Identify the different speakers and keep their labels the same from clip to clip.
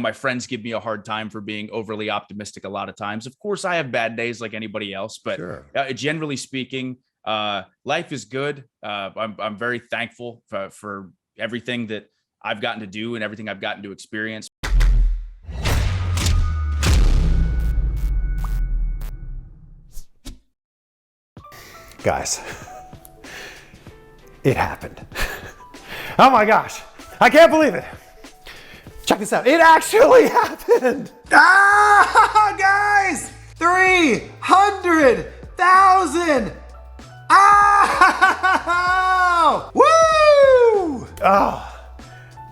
Speaker 1: my friends give me a hard time for being overly optimistic a lot of times. Of course, I have bad days like anybody else, but
Speaker 2: Sure.
Speaker 1: Generally speaking, life is good. I'm very thankful for everything that I've gotten to do and everything I've gotten to experience.
Speaker 2: Guys, it happened. Oh my gosh, I can't believe it. Check this out, it actually happened. Ah, guys, 300,000. Ah, woo! Oh,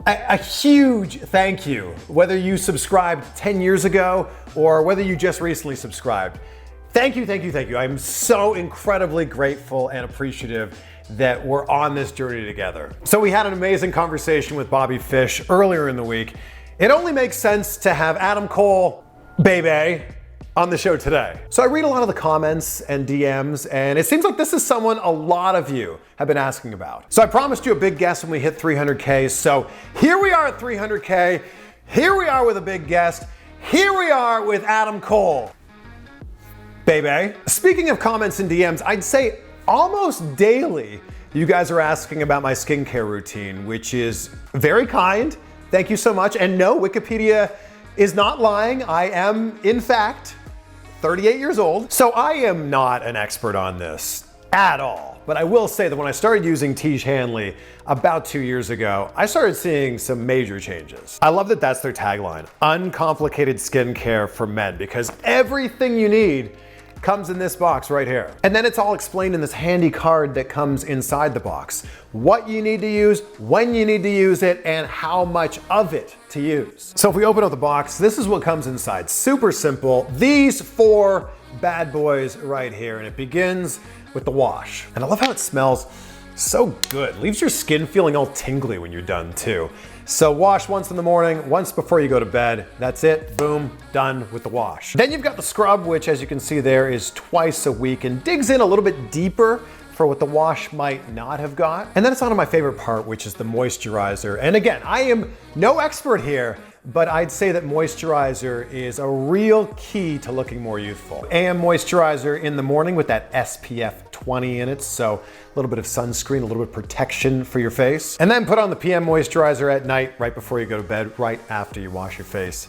Speaker 2: a huge thank you, whether you subscribed 10 years ago or whether you just recently subscribed. Thank you, thank you, thank you. I'm so incredibly grateful and appreciative that we're on this journey together. So we had an amazing conversation with Bobby Fish earlier in the week. It only makes sense to have Adam Cole, baby, on the show today. So I read a lot of the comments and DMs, and it seems like this is someone a lot of you have been asking about. So I promised you a big guest when we hit 300K. So here we are at 300K. Here we are with a big guest. Here we are with Adam Cole. Baby. Speaking of comments and DMs, I'd say almost daily, you guys are asking about my skincare routine, which is very kind. Thank you so much. And no, Wikipedia is not lying. I am, in fact, 38 years old. So I am not an expert on this at all. But I will say that when I started using Tiege Hanley about 2 years ago, I started seeing some major changes. I love that that's their tagline, uncomplicated skincare for men, because everything you need comes in this box right here. And then it's all explained in this handy card that comes inside the box. What you need to use, when you need to use it, and how much of it to use. So if we open up the box, this is what comes inside. Super simple. These 4 bad boys right here. And it begins with the wash. And I love how it smells so good. Leaves your skin feeling all tingly when you're done too. So wash once in the morning, once before you go to bed. That's it, boom, done with the wash. Then you've got the scrub, which as you can see there is twice a week and digs in a little bit deeper for what the wash might not have got. And then it's on to my favorite part, which is the moisturizer. And again, I am no expert here, but I'd say that moisturizer is a real key to looking more youthful. AM moisturizer in the morning with that SPF 20 in it, so a little bit of sunscreen, a little bit of protection for your face. And then put on the PM moisturizer at night, right before you go to bed, right after you wash your face.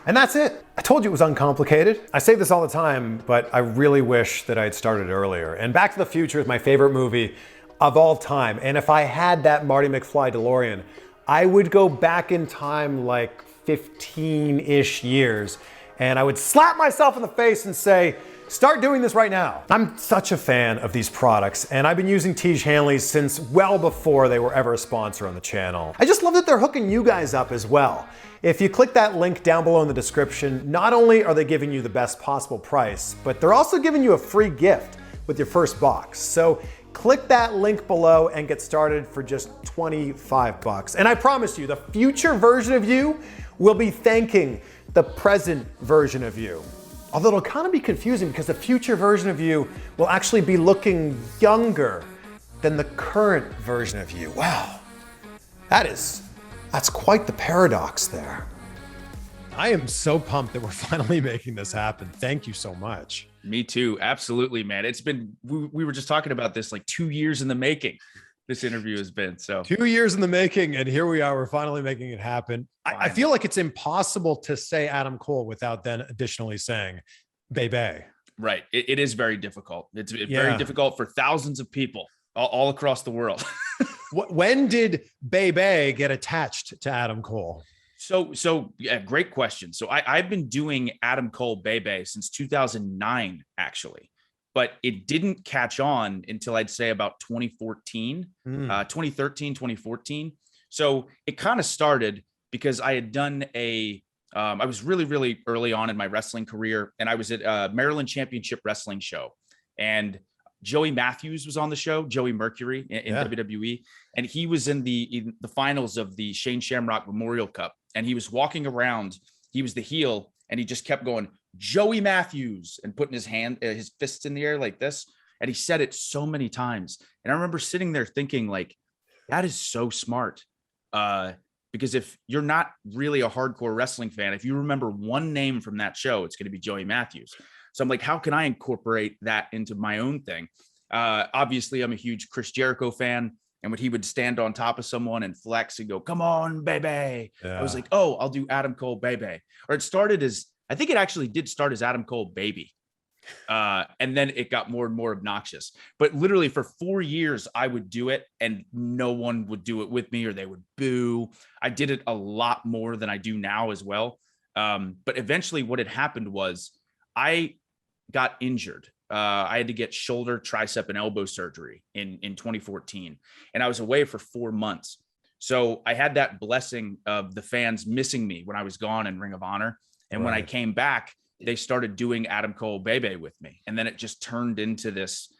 Speaker 2: And that's it. I told you it was uncomplicated. I say this all the time, but I really wish that I had started earlier. And Back to the Future is my favorite movie of all time. And if I had that Marty McFly DeLorean, I would go back in time like 15-ish years, and I would slap myself in the face and say, start doing this right now. I'm such a fan of these products, and I've been using Tiege Hanley since well before they were ever a sponsor on the channel. I just love that they're hooking you guys up as well. If you click that link down below in the description, not only are they giving you the best possible price, but they're also giving you a free gift with your first box. So click that link below and get started for just 25 bucks. And I promise you, the future version of you will be thanking the present version of you. Although it'll kind of be confusing because the future version of you will actually be looking younger than the current version of you. Wow, that's quite the paradox there. I am so pumped that we're finally making this happen. Thank you so much.
Speaker 1: Me too. Absolutely, man. It's been, we were just talking about this like 2 years in the making. This interview has been so
Speaker 2: 2 years in the making, and here we are. We're finally making it happen. I feel like it's impossible to say Adam Cole without then additionally saying Bebe.
Speaker 1: Right. It is very difficult. It's very difficult for thousands of people all across the world.
Speaker 2: When did Bebe get attached to Adam Cole?
Speaker 1: So yeah, great question. So I've been doing Adam Cole Bebe since 2009, actually. But it didn't catch on until I'd say about 2014, 2013, 2014. So it kind of started because I had done I was really, really early on in my wrestling career, and I was at a Maryland Championship Wrestling show. And Joey Matthews was on the show, Joey Mercury in WWE. And he was in the finals of the Shane Shamrock Memorial Cup. And he was walking around, he was the heel, and he just kept going, Joey Matthews, and putting his fists in the air like this. And he said it so many times. And I remember sitting there thinking like, that is so smart. because if you're not really a hardcore wrestling fan, if you remember one name from that show, it's going to be Joey Matthews. So I'm like, how can I incorporate that into my own thing? Obviously, I'm a huge Chris Jericho fan. And when he would stand on top of someone and flex and go, come on, baby. Yeah. I was like, oh, I'll do Adam Cole, baby. Or it started as, I think it actually did start as Adam Cole, baby. And then it got more and more obnoxious. But literally for 4 years, I would do it and no one would do it with me, or they would boo. I did it a lot more than I do now as well. But eventually what had happened was I got injured. I had to get shoulder, tricep, and elbow surgery in 2014. And I was away for 4 months. So I had that blessing of the fans missing me when I was gone in Ring of Honor. And when I came back, they started doing Adam Cole Bebe with me. And then it just turned into this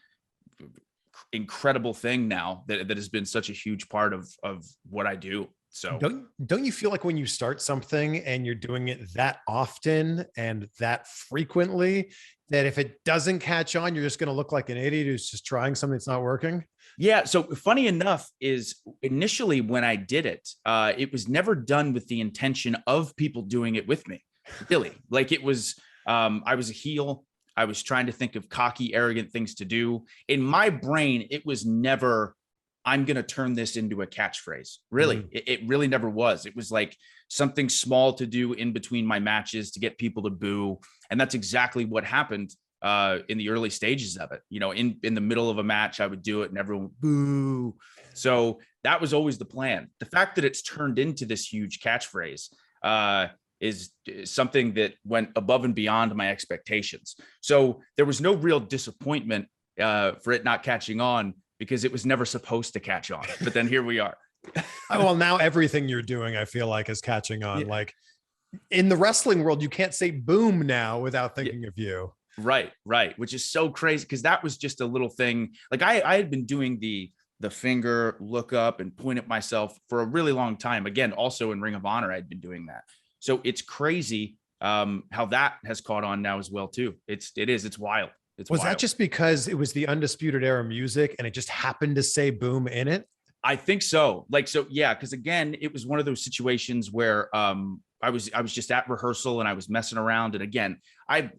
Speaker 1: incredible thing now that has been such a huge part of what I do. So
Speaker 3: don't you feel like when you start something and you're doing it that often and that frequently, that if it doesn't catch on, you're just going to look like an idiot who's just trying something that's not working?
Speaker 1: Yeah. So funny enough is initially when I did it, it was never done with the intention of people doing it with me. Really, like it was, I was a heel. I was trying to think of cocky, arrogant things to do. In my brain, it was never, I'm going to turn this into a catchphrase. Really, it really never was. It was like something small to do in between my matches to get people to boo. And that's exactly what happened in the early stages of it. You know, in the middle of a match, I would do it and everyone would boo. So that was always the plan. The fact that it's turned into this huge catchphrase is something that went above and beyond my expectations. So there was no real disappointment for it not catching on, because it was never supposed to catch on. But then here we are.
Speaker 3: Well, now everything you're doing, I feel like, is catching on. Yeah. Like in the wrestling world, you can't say boom now without thinking of you.
Speaker 1: Right. Which is so crazy, because that was just a little thing. Like I had been doing the finger look up and point at myself for a really long time. Again, also in Ring of Honor, I'd been doing that. So it's crazy how that has caught on now as well too. It's wild.
Speaker 3: Was that just because it was the Undisputed Era music and it just happened to say boom in it?
Speaker 1: I think so. Yeah, because again, it was one of those situations where I was just at rehearsal and I was messing around. And again, I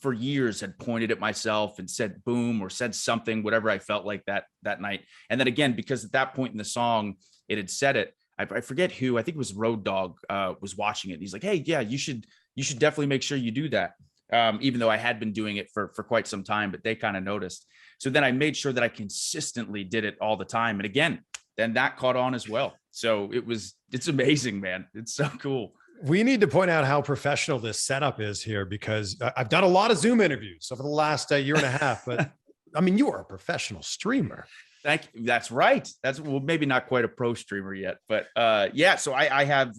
Speaker 1: for years had pointed at myself and said boom or said something, whatever I felt like that night. And then again, because at that point in the song, it had said it. I forget who, I think it was Road Dogg was watching it. And he's like, hey, yeah, you should definitely make sure you do that. Even though I had been doing it for quite some time, but they kind of noticed. So then I made sure that I consistently did it all the time. And again, then that caught on as well. So it's amazing, man. It's so cool.
Speaker 3: We need to point out how professional this setup is here, because I've done a lot of Zoom interviews over the last year and a half, but I mean, you are a professional streamer.
Speaker 1: Thank you. That's right. Well, maybe not quite a pro streamer yet, but yeah. So I have,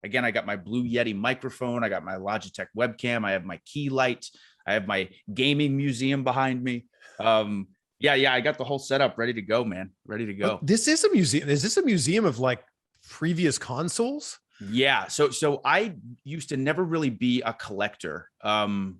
Speaker 1: again, I got my Blue Yeti microphone. I got my Logitech webcam. I have my key light. I have my gaming museum behind me. Yeah. I got the whole setup ready to go, man. Ready to go.
Speaker 3: But this is a museum. Is this a museum of like previous consoles?
Speaker 1: Yeah. So I used to never really be a collector of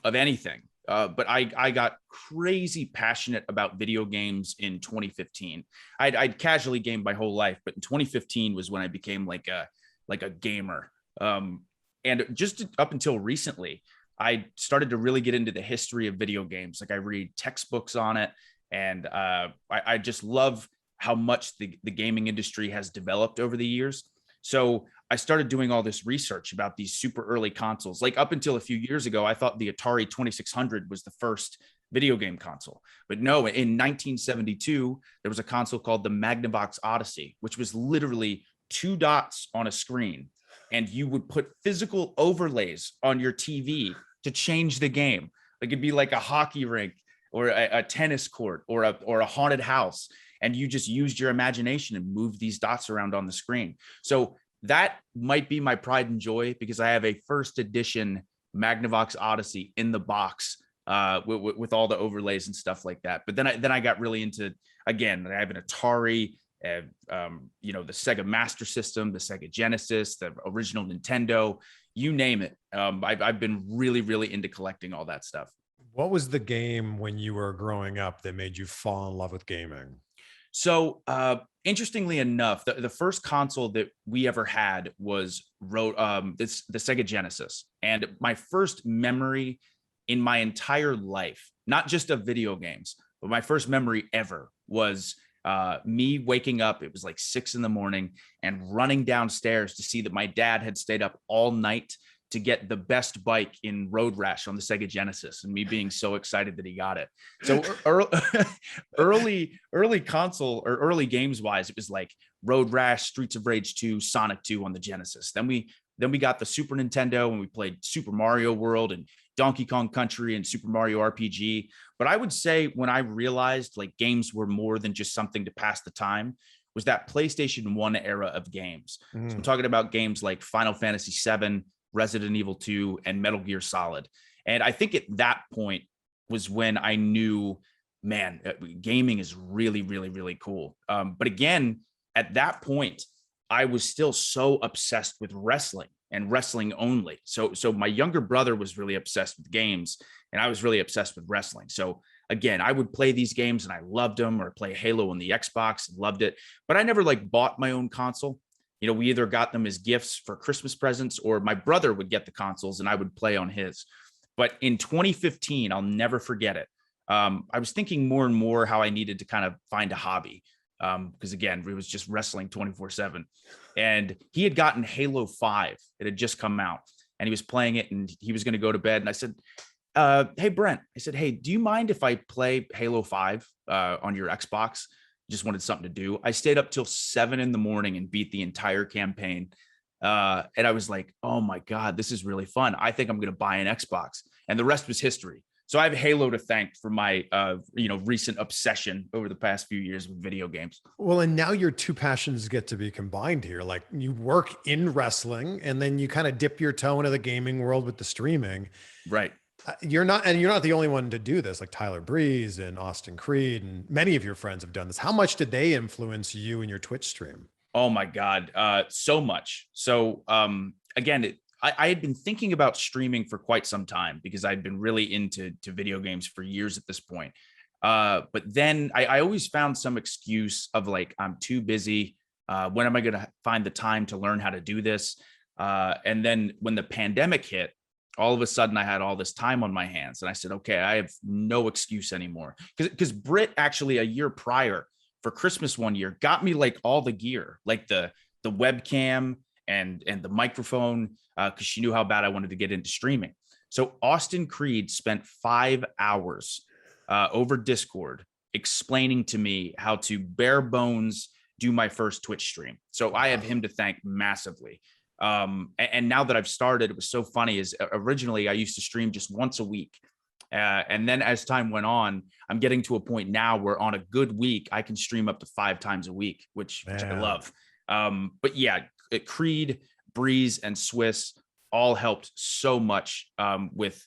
Speaker 1: anything. But I got crazy passionate about video games in 2015. I'd casually gamed my whole life, but in 2015 was when I became like a gamer. And just up until recently, I started to really get into the history of video games. Like I read textbooks on it, and I just love how much the gaming industry has developed over the years. So I started doing all this research about these super early consoles. Like up until a few years ago, I thought the Atari 2600 was the first video game console. But no, in 1972, there was a console called the Magnavox Odyssey, which was literally 2 dots on a screen. And you would put physical overlays on your TV to change the game. Like it'd be like a hockey rink or a tennis court or a haunted house. And you just used your imagination and moved these dots around on the screen. So that might be my pride and joy, because I have a first edition Magnavox Odyssey in the box with all the overlays and stuff like that. But then I got really into, again, I have an Atari, the Sega Master System, the Sega Genesis, the original Nintendo, you name it. I've been really, really into collecting all that stuff.
Speaker 3: What was the game when you were growing up that made you fall in love with gaming?
Speaker 1: So, interestingly enough, the first console that we ever had was the Sega Genesis. And my first memory in my entire life, not just of video games, but my first memory ever was me waking up. It was like 6 a.m. and running downstairs to see that my dad had stayed up all night to get the best bike in Road Rash on the Sega Genesis, and me being so excited that he got it. So early console or early games wise, it was like Road Rash, Streets of Rage 2, Sonic 2 on the Genesis. Then we got the Super Nintendo and we played Super Mario World and Donkey Kong Country and Super Mario RPG. But I would say when I realized like games were more than just something to pass the time was that PlayStation 1 era of games. So I'm talking about games like Final Fantasy 7, Resident Evil 2, and Metal Gear Solid. And I think at that point was when I knew, man, gaming is really, really, really cool. But again, at that point, I was still so obsessed with wrestling and wrestling only. So my younger brother was really obsessed with games, and I was really obsessed with wrestling. So again, I would play these games and I loved them, or play Halo on the Xbox and loved it. But I never like bought my own console. You know, we either got them as gifts for Christmas presents, or my brother would get the consoles and I would play on his. But in 2015, I'll never forget it. I was thinking more and more how I needed to kind of find a hobby. Because again, it was just wrestling 24/7. And he had gotten Halo 5. It had just come out and he was playing it and he was going to go to bed. And I said, hey, Brent, I said, hey, do you mind if I play Halo 5 on your Xbox? Just wanted something to do. I stayed up till 7 a.m. and beat the entire campaign. And I was like, oh my God, this is really fun. I think I'm going to buy an Xbox. And the rest was history. So I have Halo to thank for my, recent obsession over the past few years with video games.
Speaker 3: Well, and now your two passions get to be combined here. Like you work in wrestling and then you kind of dip your toe into the gaming world with the streaming.
Speaker 1: Right.
Speaker 3: You're not the only one to do this. Like Tyler Breeze and Austin Creed and many of your friends have done this. How much did they influence you in your Twitch stream?
Speaker 1: Oh my God, so much. So again, I had been thinking about streaming for quite some time because I'd been really into video games for years at this point. But then I always found some excuse of like, I'm too busy. When am I going to find the time to learn how to do this? And then when the pandemic hit, all of a sudden I had all this time on my hands and I said, okay, I have no excuse anymore. Because Britt actually a year prior for Christmas one year got me like all the gear, like the webcam and the microphone, because she knew how bad I wanted to get into streaming. So Austin Creed spent 5 hours over Discord explaining to me how to bare bones do my first Twitch stream. So I have him to thank massively. And now that I've started, it was so funny is originally I used to stream just once a week. And then as time went on, I'm getting to a point now where on a good week, I can stream up to 5 times a week, which I love. But yeah, Creed, Breeze, and Swiss all helped so much with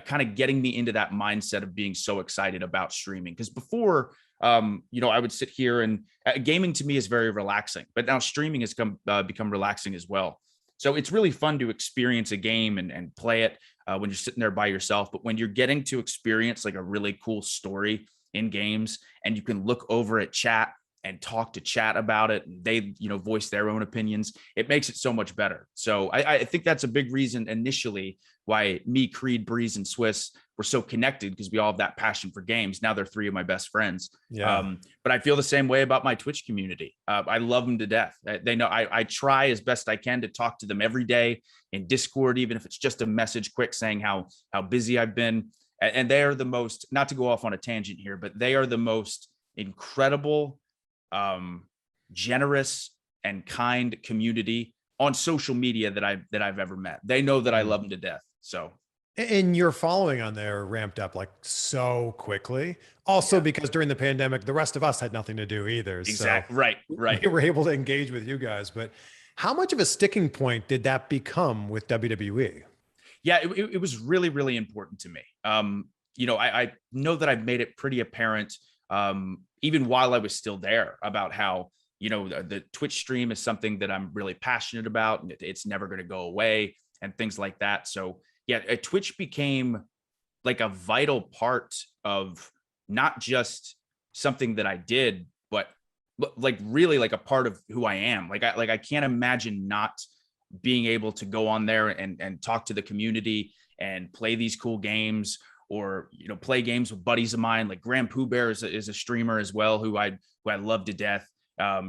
Speaker 1: kind of getting me into that mindset of being so excited about streaming. Because before, I would sit here and gaming to me is very relaxing, but now streaming has become relaxing as well. So it's really fun to experience a game and play it when you're sitting there by yourself. But when you're getting to experience like a really cool story in games and you can look over at chat and talk to chat about it and they, voice their own opinions, it makes it so much better. So I think that's a big reason initially why me, Creed, Breeze, and Swiss were so connected, because we all have that passion for games. Now they're 3 of my best friends. Yeah. But I feel the same way about my Twitch community. I love them to death. They know I try as best I can to talk to them every day in Discord, even if it's just a message quick saying how busy I've been. And they are the most, not to go off on a tangent here, but they are the most incredible, generous and kind community on social media that I've ever met. They know that I love them to death. So,
Speaker 3: and your following on there ramped up like so quickly. Also, because during the pandemic, the rest of us had nothing to do either.
Speaker 1: Exactly.
Speaker 3: So
Speaker 1: right.
Speaker 3: We were able to engage with you guys. But how much of a sticking point did that become with WWE?
Speaker 1: Yeah, it was really, really important to me. I know that I've made it pretty apparent, even while I was still there, about how, the Twitch stream is something that I'm really passionate about and it's never going to go away and things like that. So yeah, Twitch became like a vital part of not just something that I did but like really like a part of who I am. Like I can't imagine not being able to go on there and talk to the community and play these cool games, or, you know, play games with buddies of mine. Like Grand Pooh Bear is a streamer as well, who I love to death.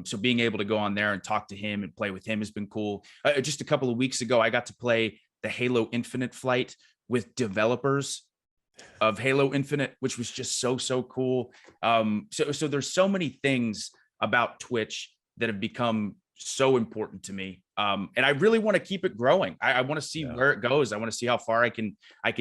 Speaker 1: So being able to go on there and talk to him and play with him has been cool. Just a couple of weeks ago, I got to play the Halo Infinite flight with developers of Halo Infinite, which was just so cool. So there's so many things about Twitch that have become so important to me. And I really want to keep it growing. I want to see where it goes. I want to see how far I can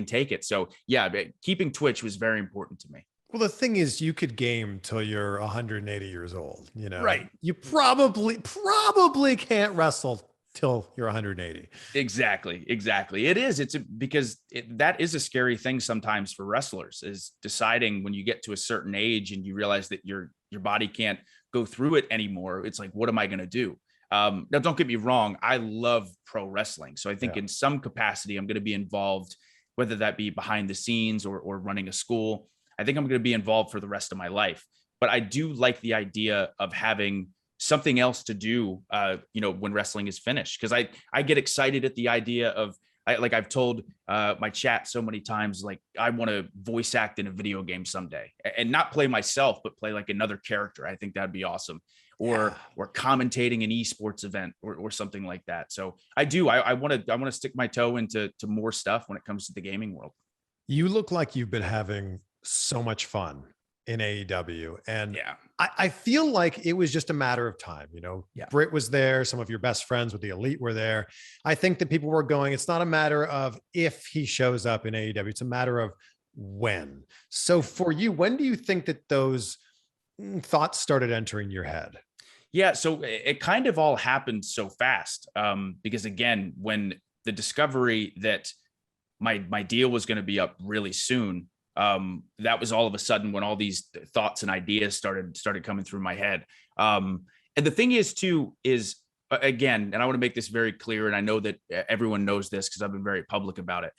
Speaker 1: take it. So yeah, keeping Twitch was very important to me.
Speaker 3: Well, the thing is, you could game till you're 180 years old, you know,
Speaker 1: right?
Speaker 3: You probably can't wrestle till you're 180.
Speaker 1: Exactly. It's because that is a scary thing sometimes for wrestlers, is deciding when you get to a certain age and you realize that your body can't go through it anymore. It's like, what am I going to do? Now, don't get me wrong. I love pro wrestling. So I think in some capacity, I'm going to be involved, whether that be behind the scenes or running a school. I think I'm going to be involved for the rest of my life. But I do like the idea of having something else to do, you know, when wrestling is finished. Because I get excited at the idea of, like I've told my chat so many times, like I want to voice act in a video game someday, and not play myself, but play like another character. I think that'd be awesome. Or commentating an esports event or something like that. So I want to stick my toe into more stuff when it comes to the gaming world.
Speaker 3: You look like you've been having so much fun in AEW. And I feel like it was just a matter of time. You know, Britt was there. Some of your best friends with the Elite were there. I think that people were going, it's not a matter of if he shows up in AEW, it's a matter of when. So for you, when do you think that those thoughts started entering your head?
Speaker 1: Yeah, so it kind of all happened so fast, because again, when the discovery that my deal was going to be up really soon, that was all of a sudden when all these thoughts and ideas started coming through my head. And the thing is too, is again, and I want to make this very clear, and I know that everyone knows this because I've been very public about it.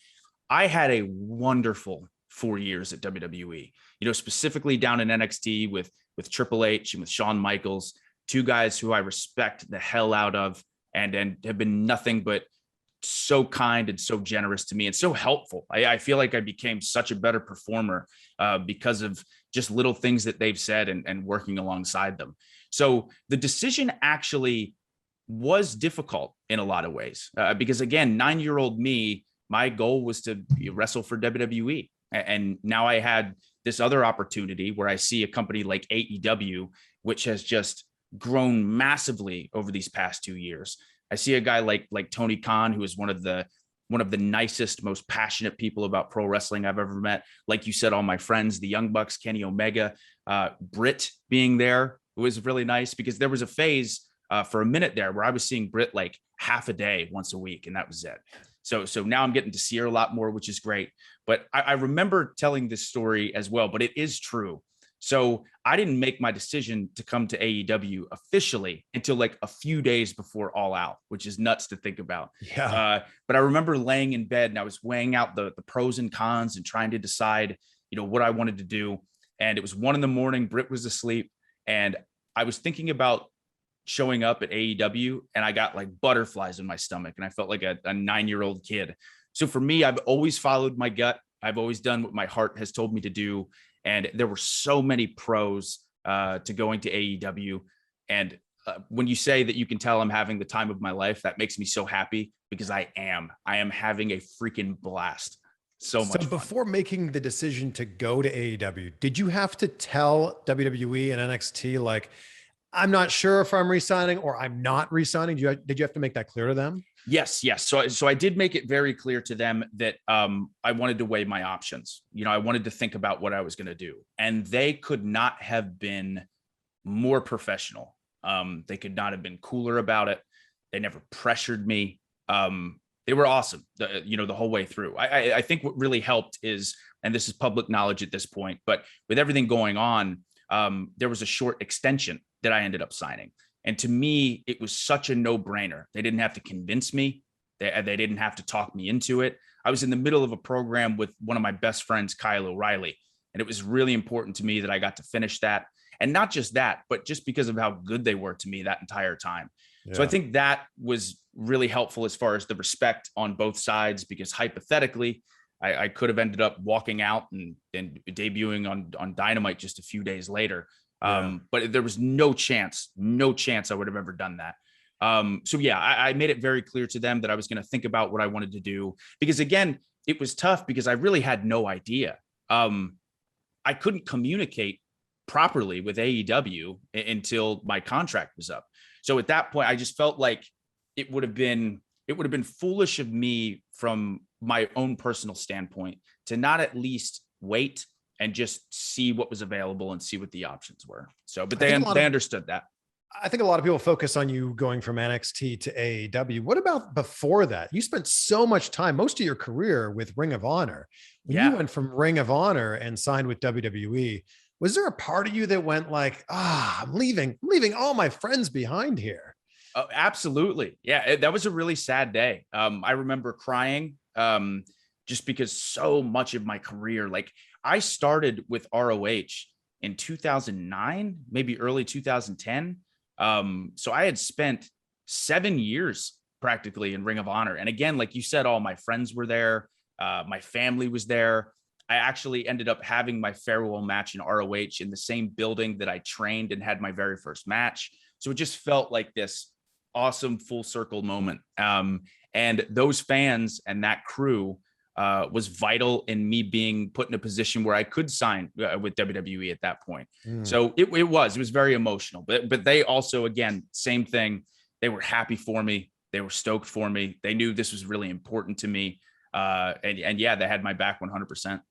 Speaker 1: I had a wonderful 4 years at WWE, you know, specifically down in NXT with Triple H and with Shawn Michaels, two guys who I respect the hell out of and have been nothing but so kind and so generous to me and so helpful. I feel like I became such a better performer because of just little things that they've said and working alongside them. So the decision actually was difficult in a lot of ways because again, 9-year-old me, my goal was to wrestle for WWE. And now I had this other opportunity where I see a company like AEW, which has just grown massively over these past 2 years. I see a guy like Tony Khan, who is one of the nicest, most passionate people about pro wrestling I've ever met. Like you said, all my friends, the Young Bucks, Kenny Omega, Britt being there, it was really nice because there was a phase for a minute there where I was seeing Britt like half a day, once a week, and that was it. So now I'm getting to see her a lot more, which is great. But I remember telling this story as well, but it is true. So I didn't make my decision to come to AEW officially until like a few days before All Out, which is nuts to think about.
Speaker 3: Yeah.
Speaker 1: But I remember laying in bed and I was weighing out the pros and cons and trying to decide, you know, what I wanted to do. And it was 1 a.m. Britt was asleep. And I was thinking about showing up at AEW and I got like butterflies in my stomach and I felt like a 9-year-old kid. So for me, I've always followed my gut. I've always done what my heart has told me to do. And there were so many pros to going to AEW. And when you say that you can tell I'm having the time of my life, that makes me so happy because I am having a freaking blast. So much fun.
Speaker 3: Before making the decision to go to AEW, did you have to tell WWE and NXT, like, I'm not sure if I'm re-signing or I'm not re-signing? Did you have to make that clear to them?
Speaker 1: Yes. So I did make it very clear to them that I wanted to weigh my options. You know, I wanted to think about what I was going to do, and they could not have been more professional. They could not have been cooler about it. They never pressured me. They were awesome, the whole way through. I think what really helped is, and this is public knowledge at this point, but with everything going on, there was a short extension that I ended up signing. And to me, it was such a no-brainer. They didn't have to convince me. They didn't have to talk me into it. I was in the middle of a program with one of my best friends, Kyle O'Reilly, and it was really important to me that I got to finish that. And not just that, but just because of how good they were to me that entire time. Yeah. So I think that was really helpful as far as the respect on both sides, because hypothetically, I could have ended up walking out and debuting on Dynamite just a few days later. But there was no chance I would have ever done that. So yeah, I made it very clear to them that I was going to think about what I wanted to do, because again, it was tough because I really had no idea. I couldn't communicate properly with AEW until my contract was up. So at that point, I just felt like it would have been foolish of me from my own personal standpoint to not at least wait and just see what was available and see what the options were. So, but they understood that.
Speaker 3: I think a lot of people focus on you going from NXT to AEW. What about before that? You spent so much time, most of your career, with Ring of Honor. When you went from Ring of Honor and signed with WWE, was there a part of you that went like, I'm leaving all my friends behind here?
Speaker 1: Oh, absolutely. Yeah. That was a really sad day. I remember crying just because so much of my career, like I started with ROH in 2009, maybe early 2010. So I had spent 7 years practically in Ring of Honor. And again, like you said, all my friends were there. My family was there. I actually ended up having my farewell match in ROH in the same building that I trained and had my very first match. So it just felt like this awesome full circle moment. And those fans and that crew was vital in me being put in a position where I could sign with WWE at that point. So it was very emotional, but they also, again, same thing. They were happy for me. They were stoked for me. They knew this was really important to me. And yeah, they had my back 100%.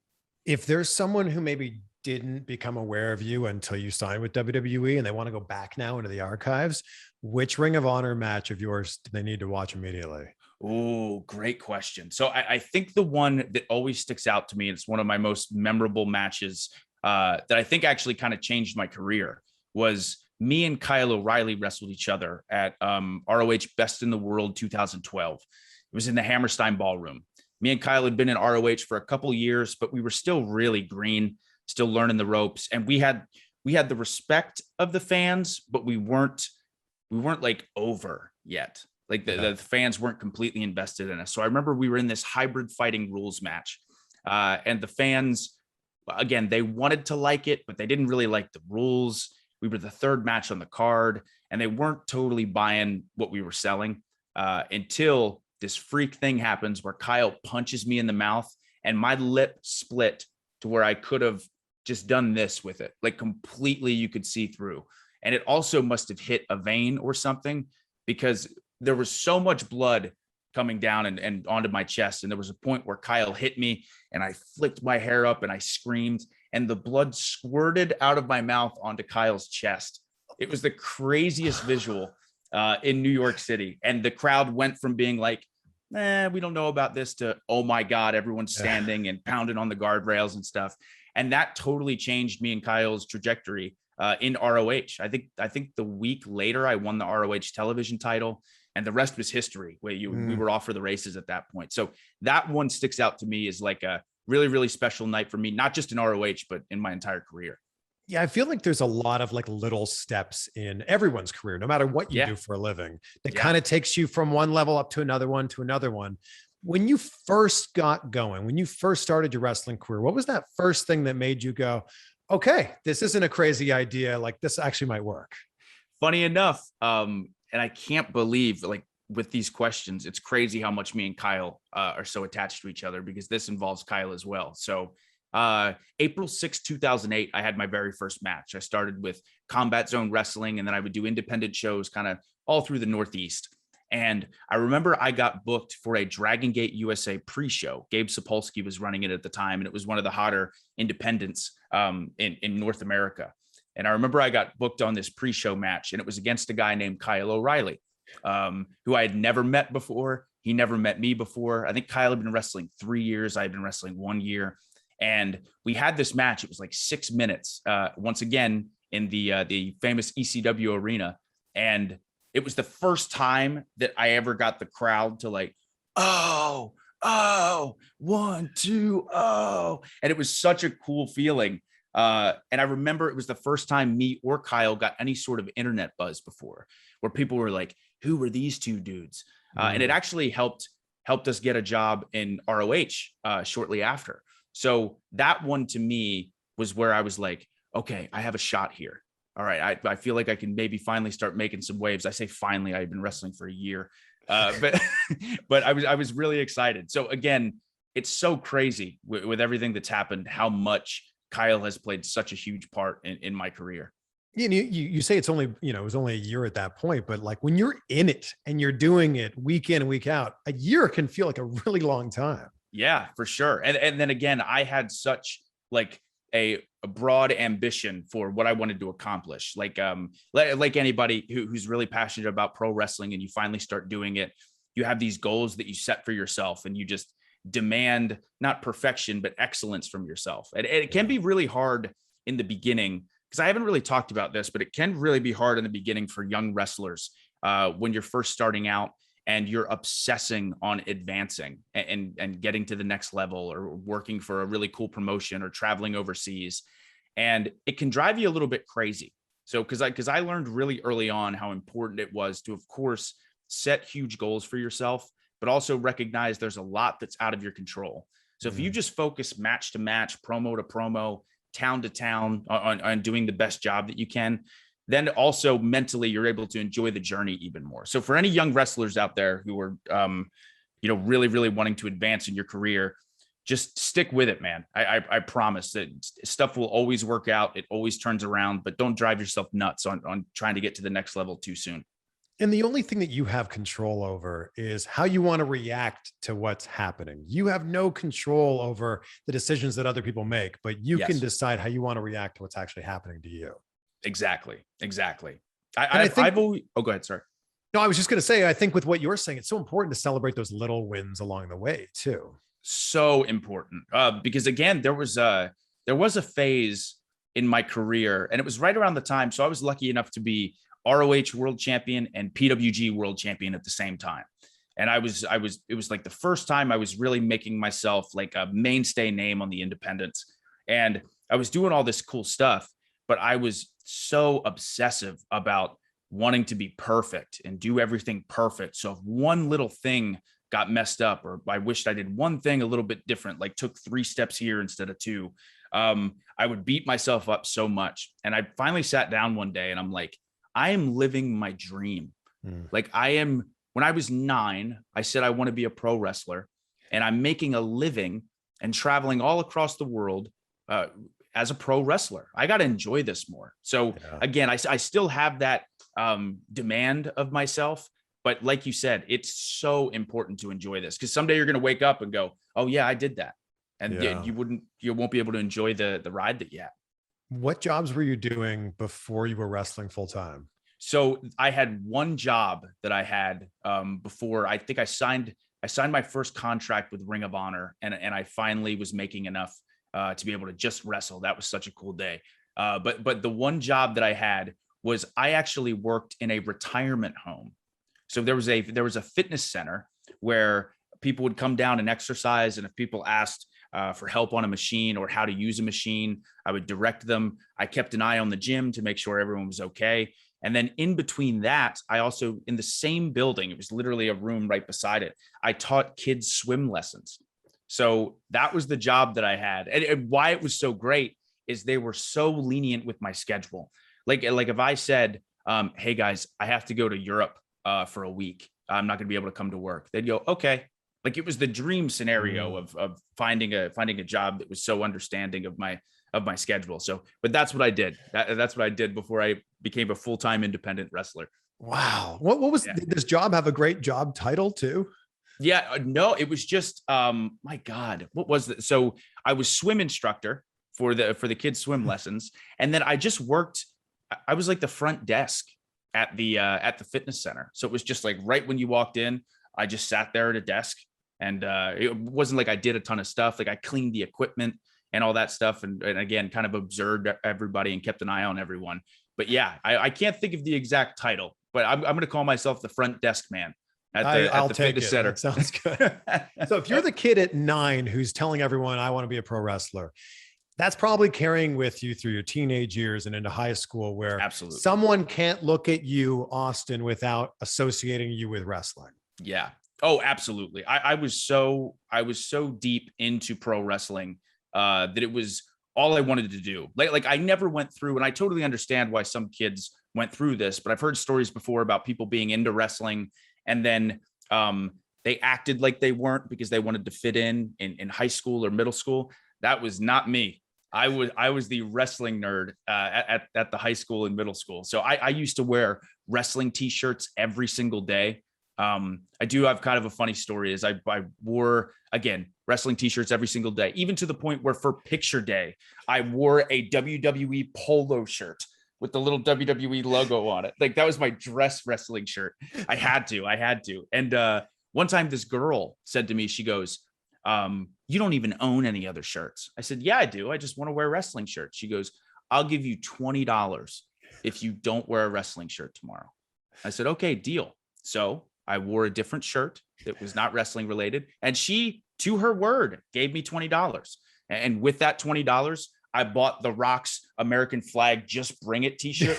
Speaker 3: If there's someone who maybe didn't become aware of you until you signed with WWE and they want to go back now into the archives, which Ring of Honor match of yours do they need to watch immediately?
Speaker 1: Oh, great question. So I think the one that always sticks out to me, and it's one of my most memorable matches that I think actually kind of changed my career, was me and Kyle O'Reilly wrestled each other at ROH Best in the World 2012. It was in the Hammerstein Ballroom. Me and Kyle had been in ROH for a couple of years, but we were still really green, still learning the ropes. And we had the respect of the fans, but we weren't like over yet. Like the fans weren't completely invested in us. So I remember we were in this hybrid fighting rules match. And the fans, again, they wanted to like it, but they didn't really like the rules. We were the third match on the card, and they weren't totally buying what we were selling until this freak thing happens where Kyle punches me in the mouth and my lip split to where I could have just done this with it. Like completely, you could see through. And it also must have hit a vein or something, because there was so much blood coming down and onto my chest. And there was a point where Kyle hit me and I flicked my hair up and I screamed, and the blood squirted out of my mouth onto Kyle's chest. It was the craziest visual in New York City. And the crowd went from being like, we don't know about this, to, oh my God, everyone's standing and pounding on the guardrails and stuff. And that totally changed me and Kyle's trajectory in ROH. I think the week later I won the ROH television title, and the rest was history. We were off for the races at that point. So that one sticks out to me as like a really, really special night for me, not just in ROH, but in my entire career.
Speaker 3: Yeah, I feel like there's a lot of like little steps in everyone's career, no matter what you do for a living, that kind of takes you from one level up to another one to another one. When you first got going, when you first started your wrestling career, what was that first thing that made you go, okay, this isn't a crazy idea, like this actually might work?
Speaker 1: Funny enough, and I can't believe, like, with these questions, it's crazy how much me and Kyle are so attached to each other, because this involves Kyle as well. So April 6, 2008, I had my very first match. I started with Combat Zone Wrestling, and then I would do independent shows kind of all through the Northeast. And I remember I got booked for a Dragon Gate USA pre-show. Gabe Sapolsky was running it at the time, and it was one of the hotter independents in North America. And I remember I got booked on this pre-show match, and it was against a guy named Kyle O'Reilly, who I had never met before. He never met me before. I think Kyle had been wrestling 3 years. I had been wrestling 1 year. And we had this match. It was like 6 minutes, once again, in the famous ECW arena. And it was the first time that I ever got the crowd to like, oh, 1, 2, oh. And it was such a cool feeling. And I remember it was the first time me or Kyle got any sort of internet buzz before, where people were like, who were these two dudes? And it actually helped us get a job in ROH shortly after. So that one to me was where I was like, okay, I have a shot here. All right. I feel like I can maybe finally start making some waves. I say finally, I've been wrestling for a year, but I was really excited. So again, it's so crazy with everything that's happened, how much Kyle has played such a huge part in my career.
Speaker 3: You say it's only, it was only a year at that point, but like when you're in it and you're doing it week in and week out, a year can feel like a really long time.
Speaker 1: Yeah, for sure. And then again, I had such like a broad ambition for what I wanted to accomplish. Like anybody who's really passionate about pro wrestling and you finally start doing it, you have these goals that you set for yourself and you just demand not perfection, but excellence from yourself. And it can be really hard in the beginning, because I haven't really talked about this, but it can really be hard in the beginning for young wrestlers when you're first starting out and you're obsessing on advancing and getting to the next level, or working for a really cool promotion, or traveling overseas. And it can drive you a little bit crazy. So because I learned really early on how important it was to, of course, set huge goals for yourself, but also recognize there's a lot that's out of your control. So if you just focus match to match, promo to promo, town to town on doing the best job that you can, then also mentally you're able to enjoy the journey even more. So for any young wrestlers out there who are, really, really wanting to advance in your career, just stick with it, man. I promise that stuff will always work out. It always turns around, but don't drive yourself nuts on trying to get to the next level too soon.
Speaker 3: And the only thing that you have control over is how you want to react to what's happening. You have no control over the decisions that other people make, but you can decide how you want to react to what's actually happening to you.
Speaker 1: Exactly.
Speaker 3: I've
Speaker 1: always, oh, go ahead. Sorry.
Speaker 3: No, I was just going to say, I think with what you're saying, it's so important to celebrate those little wins along the way too.
Speaker 1: So important. Because again, there was a phase in my career, and it was right around the time. So I was lucky enough to be ROH World Champion and PWG World Champion at the same time. And it was like the first time I was really making myself like a mainstay name on the independents. And I was doing all this cool stuff, but I was so obsessive about wanting to be perfect and do everything perfect. So if one little thing got messed up, or I wished I did one thing a little bit different, like took 3 steps here instead of 2, I would beat myself up so much. And I finally sat down one day and I'm like, I am living my dream. Like when I was 9, I said, I want to be a pro wrestler, and I'm making a living and traveling all across the world as a pro wrestler. I got to enjoy this more. So again, I still have that demand of myself, but like you said, it's so important to enjoy this, because someday you're going to wake up and go, oh yeah, I did that. And you won't be able to enjoy the ride that you had.
Speaker 3: What jobs were you doing before you were wrestling full time?
Speaker 1: So I had one job that I had before. I think I signed my first contract with Ring of Honor, and I finally was making enough to be able to just wrestle. That was such a cool day. But the one job that I had was I actually worked in a retirement home. So there was a fitness center where people would come down and exercise, and if people asked for help on a machine or how to use a machine, I would direct them. I kept an eye on the gym to make sure everyone was okay. And then in between that, I also, in the same building, it was literally a room right beside it, I taught kids swim lessons. So that was the job that I had. And why it was so great is they were so lenient with my schedule. Like if I said, hey guys, I have to go to Europe for a week, I'm not gonna be able to come to work, they'd go, okay. Like it was the dream scenario of finding a job that was so understanding of my schedule. So, but that's what I did. That's what I did before I became a full-time independent wrestler.
Speaker 3: Wow. What was did this job have a great job title too?
Speaker 1: Yeah, no, it was just, my God, what was it? So I was swim instructor for the kids swim lessons. And then I just worked, I was like the front desk at the fitness center. So it was just like, right when you walked in, I just sat there at a desk, and it wasn't like I did a ton of stuff. Like I cleaned the equipment and all that stuff. And again, kind of observed everybody and kept an eye on everyone. But yeah, I can't think of the exact title, but I'm going to call myself the front desk man at the fitness center.
Speaker 3: That sounds good. So if you're the kid at 9 who's telling everyone, I want to be a pro wrestler, That's probably carrying with you through your teenage years and into high school, where
Speaker 1: Absolutely.
Speaker 3: someone can't look at you, Austin, without associating you with wrestling.
Speaker 1: Yeah. Oh, absolutely. I was so deep into pro wrestling that it was all I wanted to do. Like I never went through, and I totally understand why some kids went through this, but I've heard stories before about people being into wrestling and then they acted like they weren't because they wanted to fit in high school or middle school. That was not me. I was the wrestling nerd at the high school and middle school. So I used to wear wrestling t-shirts every single day. I do have kind of a funny story is I wore, again, wrestling t-shirts every single day, even to the point where for picture day, I wore a WWE polo shirt with the little WWE logo on it. Like that was my dress wrestling shirt. I had to. And one time this girl said to me, she goes, you don't even own any other shirts. I said, yeah, I do. I just want to wear wrestling shirts. She goes, I'll give you $20 if you don't wear a wrestling shirt tomorrow. I said, okay, deal. So I wore a different shirt that was not wrestling related. And she, to her word, gave me $20. And with that $20, I bought The Rock's American flag, just bring it t-shirt.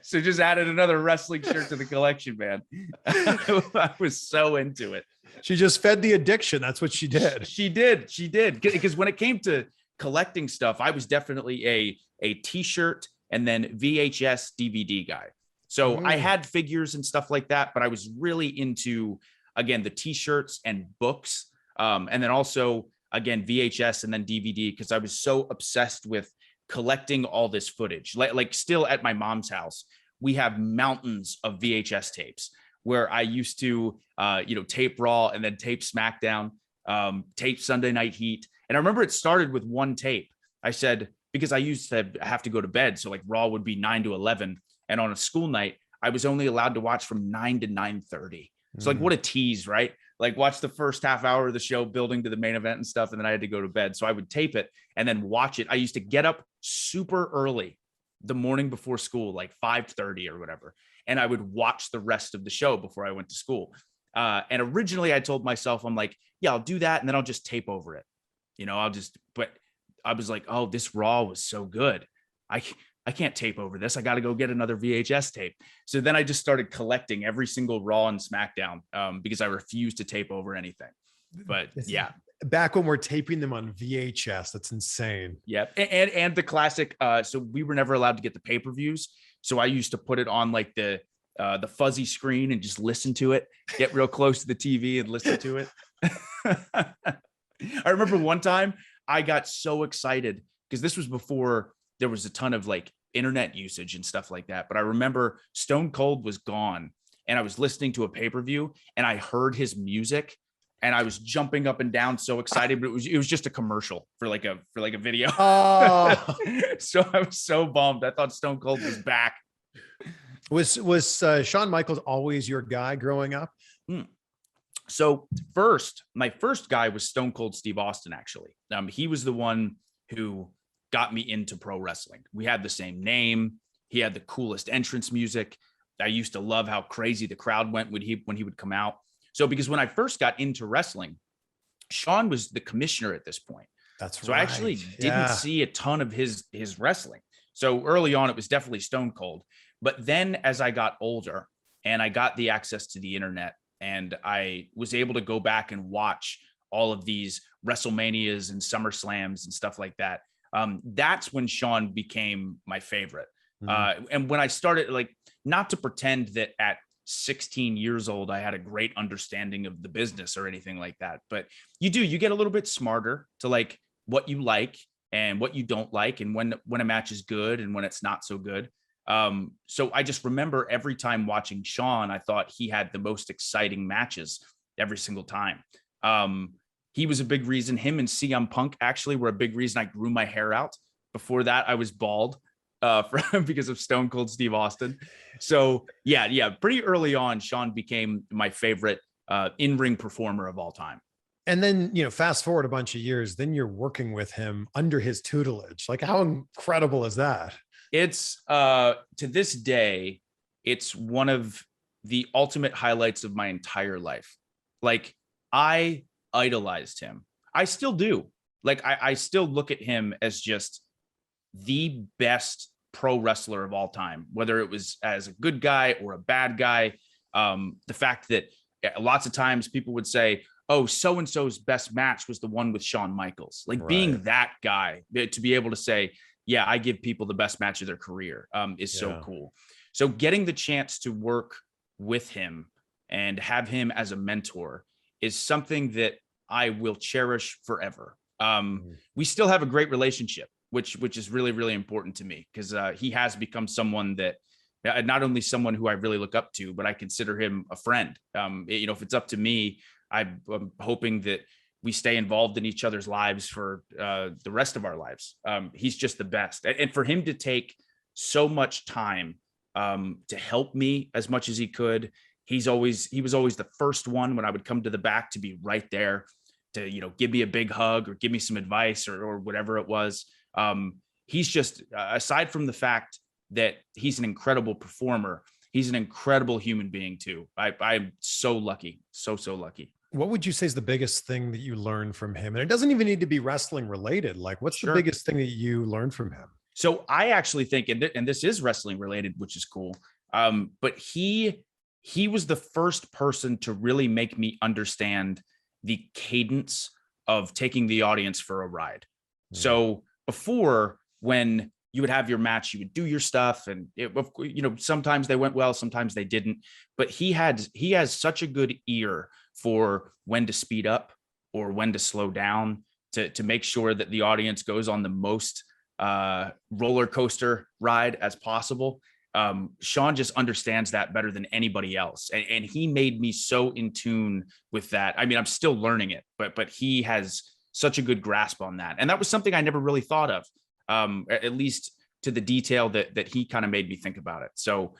Speaker 1: So just added another wrestling shirt to the collection, man. I was so into it.
Speaker 3: She just fed the addiction. That's what she did.
Speaker 1: She did. Because when it came to collecting stuff, I was definitely a t-shirt and then VHS DVD guy. So I had figures and stuff like that, but I was really into, again, the t-shirts and books. And then also, again, VHS and then DVD, because I was so obsessed with collecting all this footage. Like still at my mom's house, we have mountains of VHS tapes where I used to, tape Raw and then tape SmackDown, tape Sunday Night Heat. And I remember it started with one tape. I said, because I used to have to go to bed. So like Raw would be 9 to 11. And on a school night, I was only allowed to watch from 9 to 9:30. So like, what a tease, right? Like watch the first half hour of the show building to the main event and stuff. And then I had to go to bed. So I would tape it and then watch it. I used to get up super early the morning before school, like 5:30 or whatever. And I would watch the rest of the show before I went to school. And originally I told myself, I'm like, yeah, I'll do that. And then I'll just tape over it. But I was like, oh, this Raw was so good. I can't tape over this. I got to go get another VHS tape. So then I just started collecting every single Raw and SmackDown because I refused to tape over anything. But yeah.
Speaker 3: Back when we're taping them on VHS, that's insane.
Speaker 1: Yeah. And the classic. So we were never allowed to get the pay-per-views. So I used to put it on like the fuzzy screen and just listen to it, get real close to the TV and listen to it. I remember one time I got so excited because this was before there was a ton of like internet usage and stuff like that. But I remember Stone Cold was gone and I was listening to a pay-per-view and I heard his music and I was jumping up and down so excited, but it was just a commercial for like a video. Oh. So I was so bummed. I thought Stone Cold was back.
Speaker 3: Was Shawn Michaels always your guy growing up?
Speaker 1: So my first guy was Stone Cold Steve Austin, actually. He was the one who got me into pro wrestling. We had the same name. He had the coolest entrance music. I used to love how crazy the crowd went when he would come out. So because when I first got into wrestling, Shawn was the commissioner at this point.
Speaker 3: That's right.
Speaker 1: So I actually didn't see a ton of his wrestling. So early on, it was definitely Stone Cold. But then as I got older and I got the access to the internet and I was able to go back and watch all of these WrestleManias and SummerSlams and stuff like that, that's when Shawn became my favorite. And when I started, like, not to pretend that at 16 years old, I had a great understanding of the business or anything like that, but you get a little bit smarter to like what you like and what you don't like. And when a match is good and when it's not so good. So I just remember every time watching Shawn, I thought he had the most exciting matches every single time. He was a big reason. Him and CM Punk actually were a big reason I grew my hair out. Before that, I was bald because of Stone Cold Steve Austin. So yeah, pretty early on, Shawn became my favorite in-ring performer of all time.
Speaker 3: And then, fast forward a bunch of years, then you're working with him under his tutelage. Like, how incredible is that?
Speaker 1: It's to this day, it's one of the ultimate highlights of my entire life. Like, I idolized him. I still do. Like I still look at him as just the best pro wrestler of all time, whether it was as a good guy or a bad guy. The fact that lots of times people would say, oh, so-and-so's best match was the one with Shawn Michaels. Like being that guy, to be able to say, yeah, I give people the best match of their career is so cool. So getting the chance to work with him and have him as a mentor is something that I will cherish forever. We still have a great relationship, which is really, really important to me, because he has become someone that not only someone who I really look up to, but I consider him a friend. If it's up to me, I'm hoping that we stay involved in each other's lives for the rest of our lives. He's just the best. And for him to take so much time to help me as much as he could, he was always the first one when I would come to the back to be right there to, give me a big hug or give me some advice or whatever it was. He's just, aside from the fact that he's an incredible performer, he's an incredible human being too. I'm so lucky. So lucky.
Speaker 3: What would you say is the biggest thing that you learned from him? And it doesn't even need to be wrestling related. Like, what's the biggest thing that you learned from him?
Speaker 1: So I actually think, and this is wrestling related, which is cool. But he was the first person to really make me understand the cadence of taking the audience for a ride. So before, when you would have your match, you would do your stuff, and sometimes they went well, sometimes they didn't. But he has such a good ear for when to speed up or when to slow down to make sure that the audience goes on the most roller coaster ride as possible. Sean just understands that better than anybody else. And he made me so in tune with that. I mean, I'm still learning it, but he has such a good grasp on that. And that was something I never really thought of, at least to the detail that he kind of made me think about it. So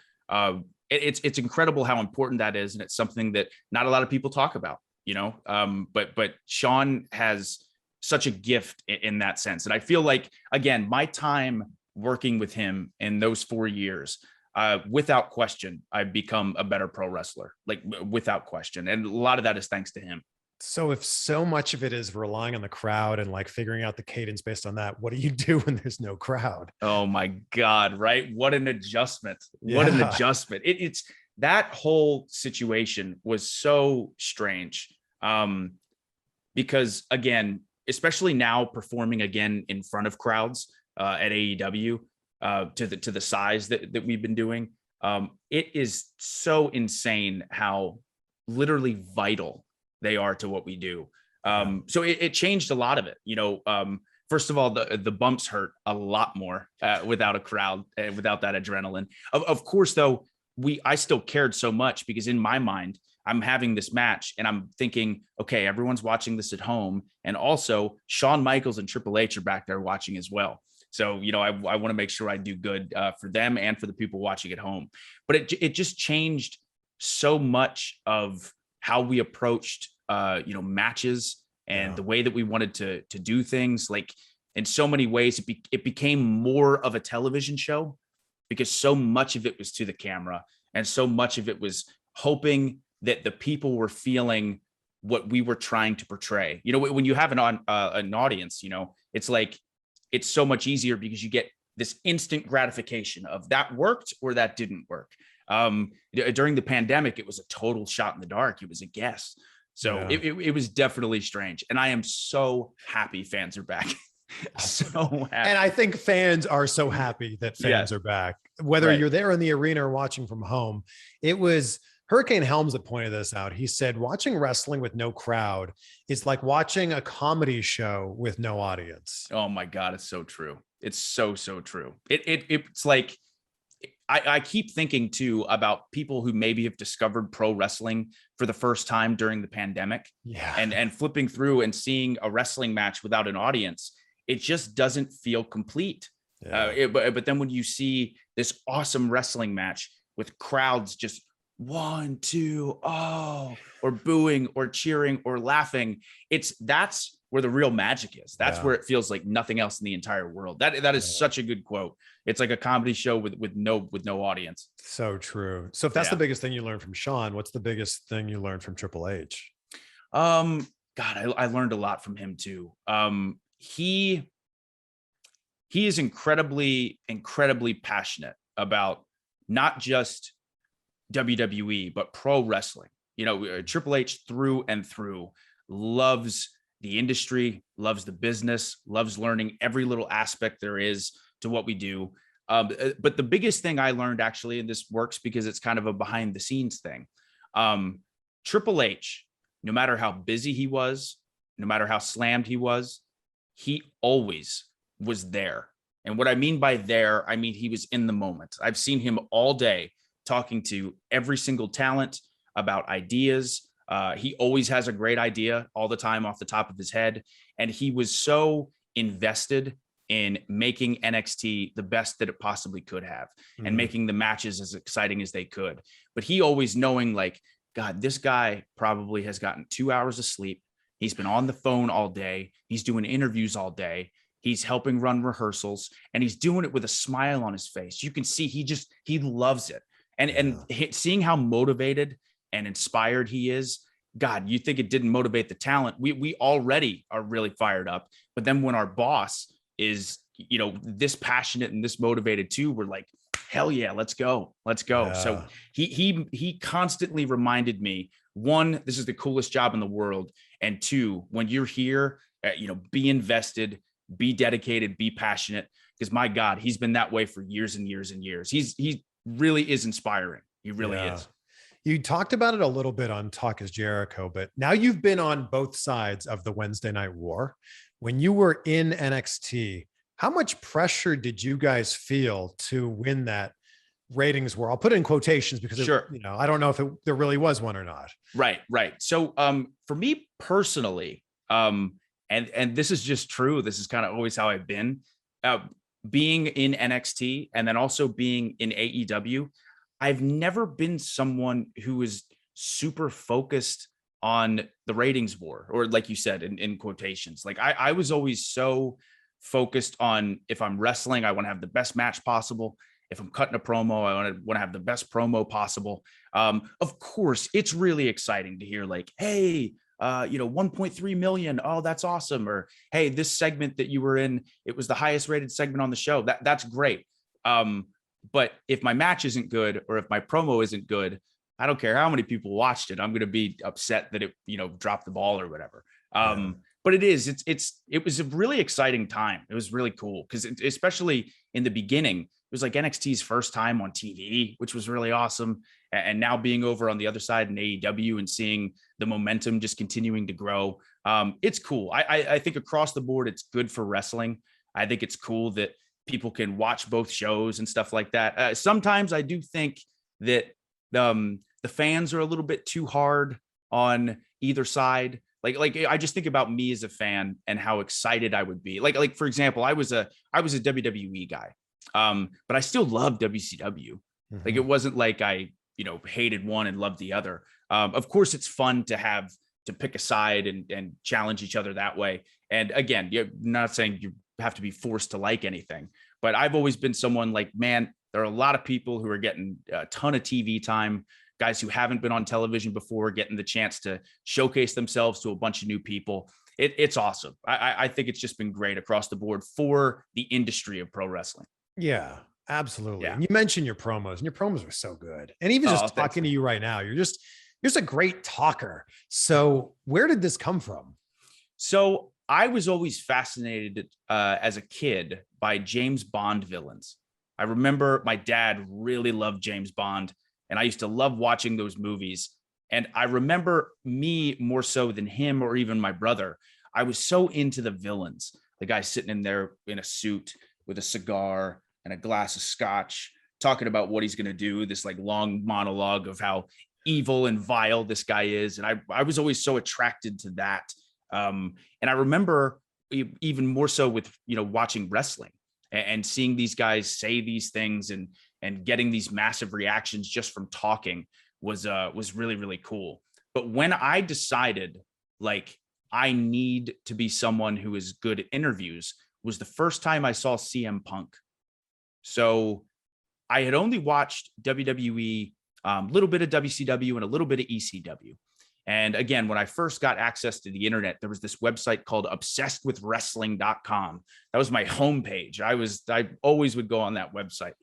Speaker 1: it's incredible how important that is. And it's something that not a lot of people talk about, but Sean has such a gift in that sense. And I feel like, again, my time working with him in those 4 years, without question, I've become a better pro wrestler, like without question. And a lot of that is thanks to him.
Speaker 3: So if so much of it is relying on the crowd and like figuring out the cadence based on that, what do you do when there's no crowd?
Speaker 1: Oh my God. Right. What an adjustment. What an adjustment. It's that whole situation was so strange. Because again, especially now performing again in front of crowds at AEW, to the size that we've been doing, it is so insane how literally vital they are to what we do. So it changed a lot of it. First of all, the bumps hurt a lot more without a crowd, without that adrenaline. Of course, though, I still cared so much because in my mind, I'm having this match and I'm thinking, okay, everyone's watching this at home. And also Shawn Michaels and Triple H are back there watching as well. So, I want to make sure I do good for them and for the people watching at home. But it just changed so much of how we approached, matches and the way that we wanted to do things. Like in so many ways, it became more of a television show because so much of it was to the camera and so much of it was hoping that the people were feeling what we were trying to portray. When you have an audience, it's like, it's so much easier because you get this instant gratification of that worked or that didn't work. During the pandemic, it was a total shot in the dark. It was a guess. So it was definitely strange. And I am so happy fans are back. So happy.
Speaker 3: And I think fans are so happy that fans are back, whether you're there in the arena or watching from home. It was Hurricane Helms that pointed this out. He said, watching wrestling with no crowd is like watching a comedy show with no audience.
Speaker 1: Oh my God. It's so true. It's so true. It's like, I keep thinking too about people who maybe have discovered pro wrestling for the first time during the pandemic, and flipping through and seeing a wrestling match without an audience. It just doesn't feel complete. But then when you see this awesome wrestling match with crowds just 1, 2, oh, or booing or cheering or laughing, that's where the real magic is. That's where it feels like nothing else in the entire world. That is such a good quote. It's like a comedy show with no audience.
Speaker 3: So true. So if that's the biggest thing you learned from Sean, what's the biggest thing you learned from Triple H?
Speaker 1: God, I learned a lot from him too. he is incredibly passionate about not just WWE, but pro wrestling. You know, Triple H through and through loves the industry, loves the business, loves learning every little aspect there is to what we do. But the biggest thing I learned, actually, and this works because it's kind of a behind the scenes thing. Triple H, no matter how busy he was, no matter how slammed he always was there. And what I mean by there, I mean he was in the moment. I've seen him all day talking to every single talent about ideas. He always has a great idea all the time off the top of his head. And he was so invested in making NXT the best that it possibly could have, and making the matches as exciting as they could. But he always knowing, like, God, this guy probably has gotten 2 hours of sleep. He's been on the phone all day. He's doing interviews all day. He's helping run rehearsals, and he's doing it with a smile on his face. You can see he loves it. And seeing how motivated and inspired he is, God, you think it didn't motivate the talent. We already are really fired up. But then when our boss is, you know, this passionate and this motivated too, we're like, hell yeah, let's go. Yeah. So he constantly reminded me, one, this is the coolest job in the world. And two, when you're here, you know, be invested, be dedicated, be passionate, because my God, he's been that way for years and years and years. He really is inspiring. He really is.
Speaker 3: You talked about it a little bit on Talk is Jericho, but now you've been on both sides of the Wednesday Night War. When you were in NXT, how much pressure did you guys feel to win that ratings war? I'll put it in quotations because
Speaker 1: sure.
Speaker 3: You know, I don't know if there really was one or not.
Speaker 1: Right. So for me personally, and this is just true, this is kind of always how I've been, being in NXT and then also being in AEW, I've never been someone who is super focused on the ratings war, or like you said, in quotations. Like I was always so focused on, if I'm wrestling, I want to have the best match possible. If I'm cutting a promo, I want to have the best promo possible. Of course, it's really exciting to hear, like, hey, 1.3 million. Oh, that's awesome. Or, hey, this segment that you were in, it was the highest rated segment on the show. That's great. But if my match isn't good, or if my promo isn't good, I don't care how many people watched it. I'm going to be upset that it, dropped the ball or whatever. But it was a really exciting time. It was really cool because especially in the beginning, it was like NXT's first time on TV, which was really awesome. And now being over on the other side in AEW and seeing the momentum just continuing to grow, it's cool. I think across the board, it's good for wrestling. I think it's cool that people can watch both shows and stuff like that. Sometimes I do think that the fans are a little bit too hard on either side. Like I just think about me as a fan and how excited I would be. Like for example, I was a WWE guy, but I still loved WCW. Mm-hmm. Like it wasn't like I hated one and loved the other. Of course, it's fun to pick a side and challenge each other that way. And again, you're not saying you have to be forced to like anything, but I've always been someone like, man, there are a lot of people who are getting a ton of TV time, guys who haven't been on television before, getting the chance to showcase themselves to a bunch of new people. It's awesome. I think it's just been great across the board for the industry of pro wrestling.
Speaker 3: Yeah, absolutely. Yeah. And you mentioned your promos, and your promos were so good. And even just talking to you right now, you're just a great talker. So where did this come from?
Speaker 1: So I was always fascinated as a kid by James Bond villains. I remember my dad really loved James Bond, and I used to love watching those movies. And I remember me more so than him or even my brother, I was so into the villains. The guy sitting in there in a suit with a cigar and a glass of scotch, talking about what he's going to do, this like long monologue of how evil and vile this guy is. And I was always so attracted to that. And I remember even more so with, watching wrestling and seeing these guys say these things and getting these massive reactions just from talking was really, really cool. But when I decided, like, I need to be someone who is good at interviews, was the first time I saw CM Punk. So I had only watched WWE, a little bit of WCW and a little bit of ECW. And again, when I first got access to the internet, there was this website called obsessedwithwrestling.com. That was my homepage. I always would go on that website,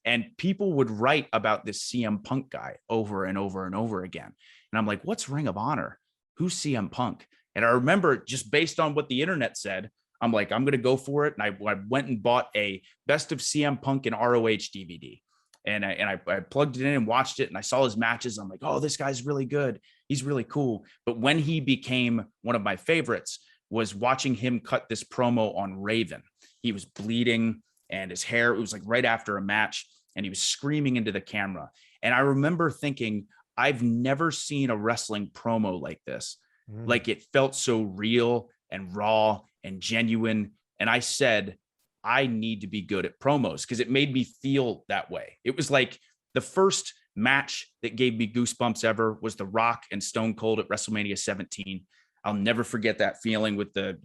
Speaker 1: and people would write about this CM Punk guy over and over and over again. And I'm like, what's Ring of Honor? Who's CM Punk? And I remember, just based on what the internet said, I'm like, I'm going to go for it. And I went and bought a Best of CM Punk and ROH DVD. And I plugged it in and watched it, and I saw his matches. I'm like, oh, this guy's really good. He's really cool. But when he became one of my favorites was watching him cut this promo on Raven. He was bleeding, and his hair, it was like right after a match, and he was screaming into the camera. And I remember thinking, I've never seen a wrestling promo like this. Like, it felt so real and raw and genuine. And I said, I need to be good at promos, because it made me feel that way. It was like the first match that gave me goosebumps ever was The Rock and Stone Cold at WrestleMania 17. I'll never forget that feeling with the,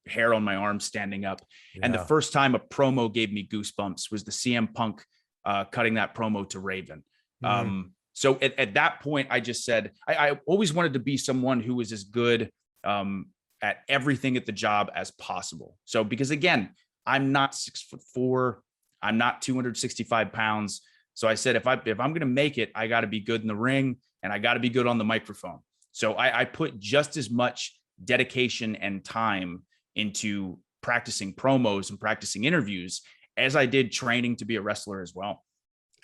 Speaker 1: hair on my arm standing up. Yeah. And the first time a promo gave me goosebumps was the CM Punk cutting that promo to Raven. So at that point, I just said, I always wanted to be someone who was as good at everything at the job as possible. So, because again, I'm not 6'4", I'm not 265 pounds. So I said, if I'm going to make it, I got to be good in the ring, and I got to be good on the microphone. So I put just as much dedication and time into practicing promos and practicing interviews as I did training to be a wrestler as well.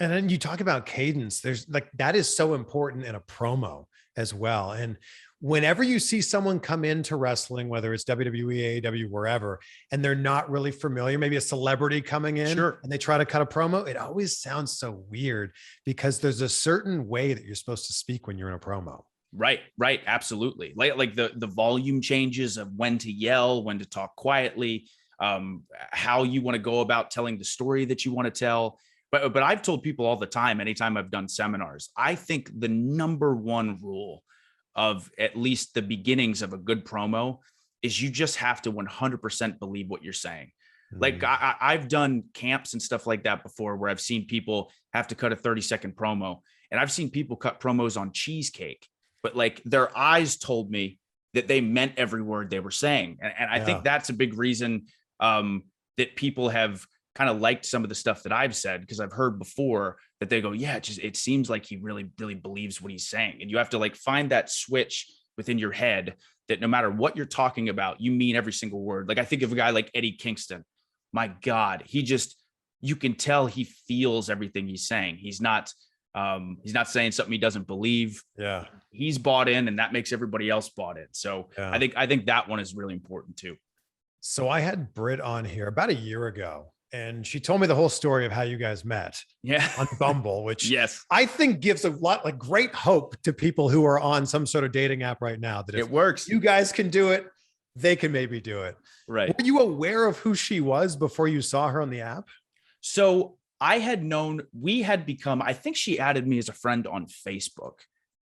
Speaker 3: And then you talk about cadence. There's like, that is so important in a promo as well. And whenever you see someone come into wrestling, whether it's WWE, AEW, wherever, and they're not really familiar, maybe a celebrity coming in,
Speaker 1: sure,
Speaker 3: and they try to cut a promo, it always sounds so weird, because there's a certain way that you're supposed to speak when you're in a promo.
Speaker 1: Right. Absolutely. Like the volume changes of when to yell, when to talk quietly, how you want to go about telling the story that you want to tell. But I've told people all the time, anytime I've done seminars, I think the number one rule of at least the beginnings of a good promo is you just have to 100% believe what you're saying. Like I've done camps and stuff like that before, where I've seen people have to cut a 30-second promo, and I've seen people cut promos on cheesecake, but like their eyes told me that they meant every word they were saying. And I think that's a big reason that people have kind of liked some of the stuff that I've said, because I've heard before that they go, yeah, it seems like he really, really believes what he's saying. And you have to like find that switch within your head that no matter what you're talking about, you mean every single word. Like I think of a guy like Eddie Kingston. My God, you can tell he feels everything he's saying. He's not saying something he doesn't believe.
Speaker 3: Yeah.
Speaker 1: He's bought in, and that makes everybody else bought in. So yeah. I think that one is really important too.
Speaker 3: So I had Britt on here about a year ago, and she told me the whole story of how you guys met on Bumble, which
Speaker 1: yes,
Speaker 3: I think gives a lot like great hope to people who are on some sort of dating app right now, that if
Speaker 1: it works,
Speaker 3: you guys can do it, they can maybe do it.
Speaker 1: Right.
Speaker 3: Were you aware of who she was before you saw her on the app?
Speaker 1: So I had known, we had become, I think she added me as a friend on Facebook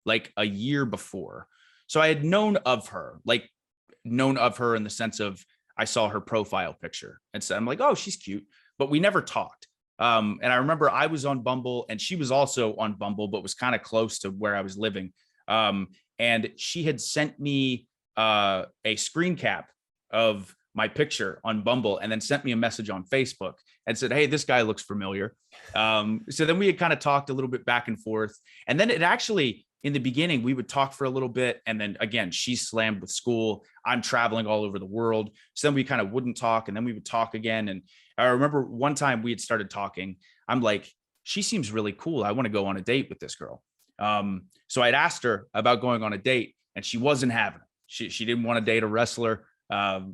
Speaker 1: like a year before. So I had known of her in the sense of I saw her profile picture and said, I'm like, oh, she's cute, but we never talked. And I remember I was on Bumble and she was also on Bumble, but was kind of close to where I was living. And she had sent me a screen cap of my picture on Bumble, and then sent me a message on Facebook and said, hey, this guy looks familiar. So then we had kind of talked a little bit back and forth. And then it actually, in the beginning, we would talk for a little bit. And then again, she's slammed with school. I'm traveling all over the world. So then we kind of wouldn't talk, and then we would talk again. And I remember one time we had started talking. I'm like, she seems really cool. I want to go on a date with this girl. So I'd asked her about going on a date, and she wasn't having it. She didn't want to date a wrestler.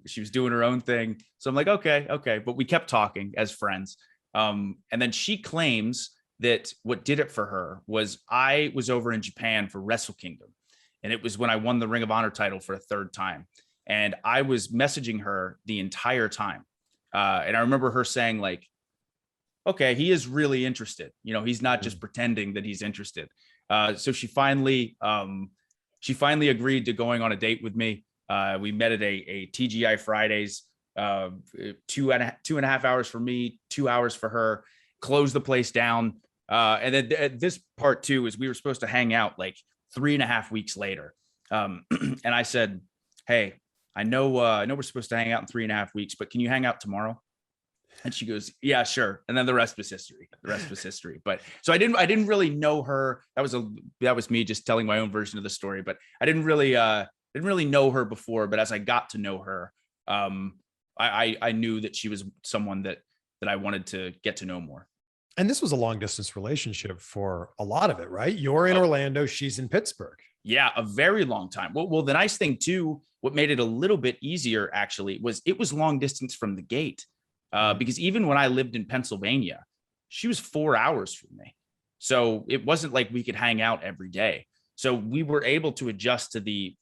Speaker 1: She was doing her own thing. So I'm like, okay. But we kept talking as friends. And then she claims that what did it for her was I was over in Japan for Wrestle Kingdom. And it was when I won the Ring of Honor title for a third time. And I was messaging her the entire time. And I remember her saying like, okay, he is really interested. You know, he's not just pretending that he's interested. So she finally agreed to going on a date with me. We met at a TGI Fridays, 2.5 hours for me, 2 hours for her, closed the place down. And then this part too is we were supposed to hang out like 3.5 weeks later. And I said, hey, I know we're supposed to hang out in 3.5 weeks, but can you hang out tomorrow? And she goes, yeah, sure. And then the rest was history. But so I didn't really know her. That was me just telling my own version of the story, but I didn't really know her before. But as I got to know her, I knew that she was someone that I wanted to get to know more.
Speaker 3: And this was a long distance relationship for a lot of it, right? You're in Orlando, she's in Pittsburgh.
Speaker 1: Yeah, a very long time. Well, the nice thing too, what made it a little bit easier actually was it was long distance from the gate. Because even when I lived in Pennsylvania, she was 4 hours from me. So it wasn't like we could hang out every day. So we were able to adjust to the,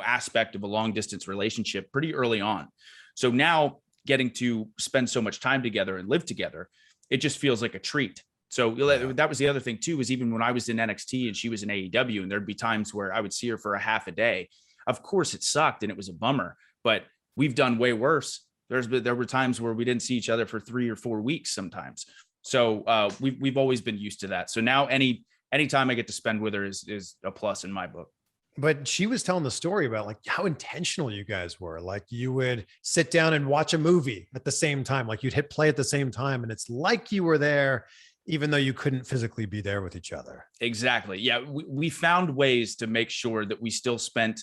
Speaker 1: aspect of a long distance relationship pretty early on. So now getting to spend so much time together and live together, it just feels like a treat. So that was the other thing too, is even when I was in NXT and she was in AEW, and there'd be times where I would see her for a half a day. Of course it sucked and it was a bummer, but we've done way worse. There were times where we didn't see each other for 3 or 4 weeks sometimes. So we've always been used to that. So now anytime I get to spend with her is a plus in my book.
Speaker 3: But she was telling the story about like how intentional you guys were. Like you would sit down and watch a movie at the same time. Like you'd hit play at the same time. And it's like you were there, even though you couldn't physically be there with each other.
Speaker 1: Exactly. Yeah. We found ways to make sure that we still spent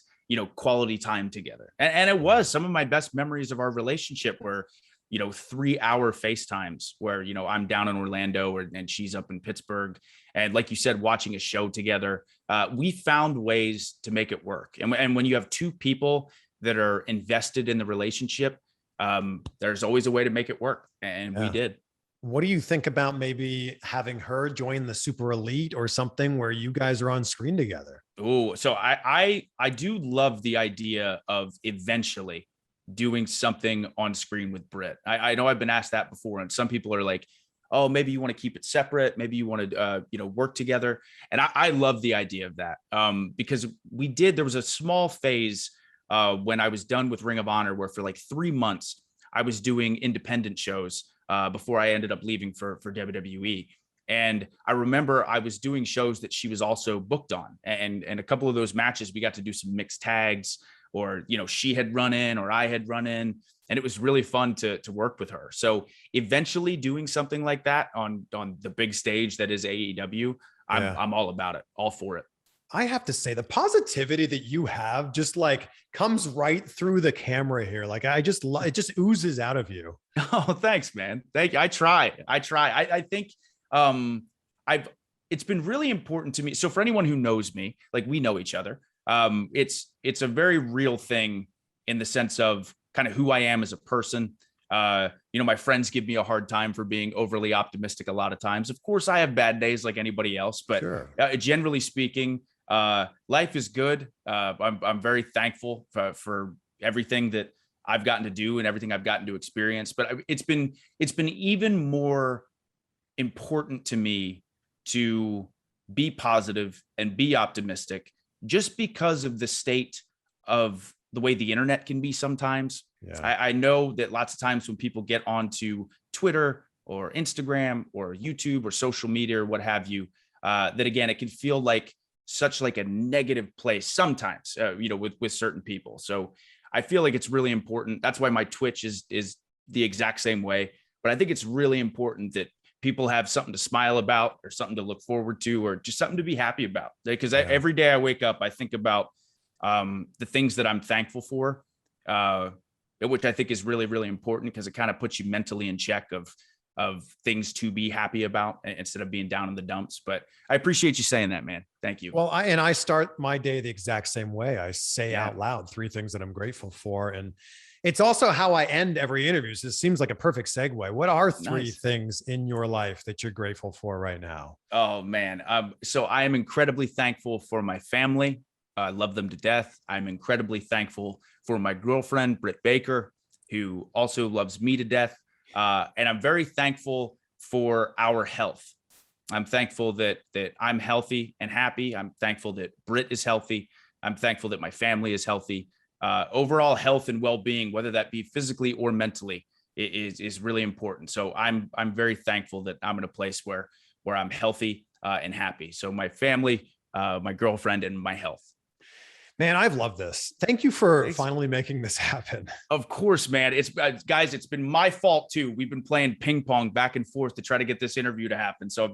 Speaker 1: quality time together. And it was some of my best memories of our relationship were, 3-hour FaceTimes where, I'm down in Orlando and she's up in Pittsburgh. And like you said, watching a show together, we found ways to make it work. And when you have two people that are invested in the relationship, there's always a way to make it work. And we did.
Speaker 3: What do you think about maybe having her join the Super Elite or something where you guys are on screen together?
Speaker 1: Oh, so I do love the idea of eventually doing something on screen with Britt. I know I've been asked that before, and some people are like, oh, maybe you want to keep it separate. Maybe you want to, work together. And I love the idea of that because there was a small phase when I was done with Ring of Honor where for like 3 months, I was doing independent shows before I ended up leaving for WWE. And I remember I was doing shows that she was also booked on. And a couple of those matches, we got to do some mixed tags or, she had run in or I had run in. And it was really fun to work with her. So eventually doing something like that on the big stage that is AEW, I'm all about it, all for it.
Speaker 3: I have to say the positivity that you have just like comes right through the camera here. Like it just oozes out of you.
Speaker 1: Oh, thanks, man. Thank you. I try. I think it's been really important to me. So for anyone who knows me, like we know each other, it's a very real thing in the sense of kind of who I am as a person. My friends give me a hard time for being overly optimistic a lot of times. Of course, I have bad days like anybody else, but generally speaking, life is good. I'm very thankful for everything that I've gotten to do and everything I've gotten to experience. But it's been even more important to me to be positive and be optimistic just because of the state of the way the internet can be sometimes. I know that lots of times when people get onto Twitter or Instagram or YouTube or social media or what have you, that again, it can feel like such like a negative place sometimes, with certain people. So I feel like it's really important. That's why my Twitch is the exact same way. But I think it's really important that people have something to smile about or something to look forward to or just something to be happy about. Because every day I wake up, I think about the things that I'm thankful for, which I think is really, really important because it kind of puts you mentally in check of things to be happy about instead of being down in the dumps. But I appreciate you saying that, man. Thank you.
Speaker 3: Well, I start my day the exact same way. I say out loud 3 things that I'm grateful for. And it's also how I end every interview. So it seems like a perfect segue. What are 3 things in your life that you're grateful for right now?
Speaker 1: Oh, man. So I am incredibly thankful for my family. I love them to death. I'm incredibly thankful for my girlfriend, Britt Baker, who also loves me to death. And I'm very thankful for our health. I'm thankful that I'm healthy and happy. I'm thankful that Britt is healthy. I'm thankful that my family is healthy. Overall health and well-being, whether that be physically or mentally, is really important. So I'm very thankful that I'm in a place where I'm healthy and happy. So my family, my girlfriend, and my health.
Speaker 3: Man, I've loved this. Thank you for finally making this happen.
Speaker 1: Of course, man. It's guys, it's been my fault too. We've been playing ping pong back and forth to try to get this interview to happen. So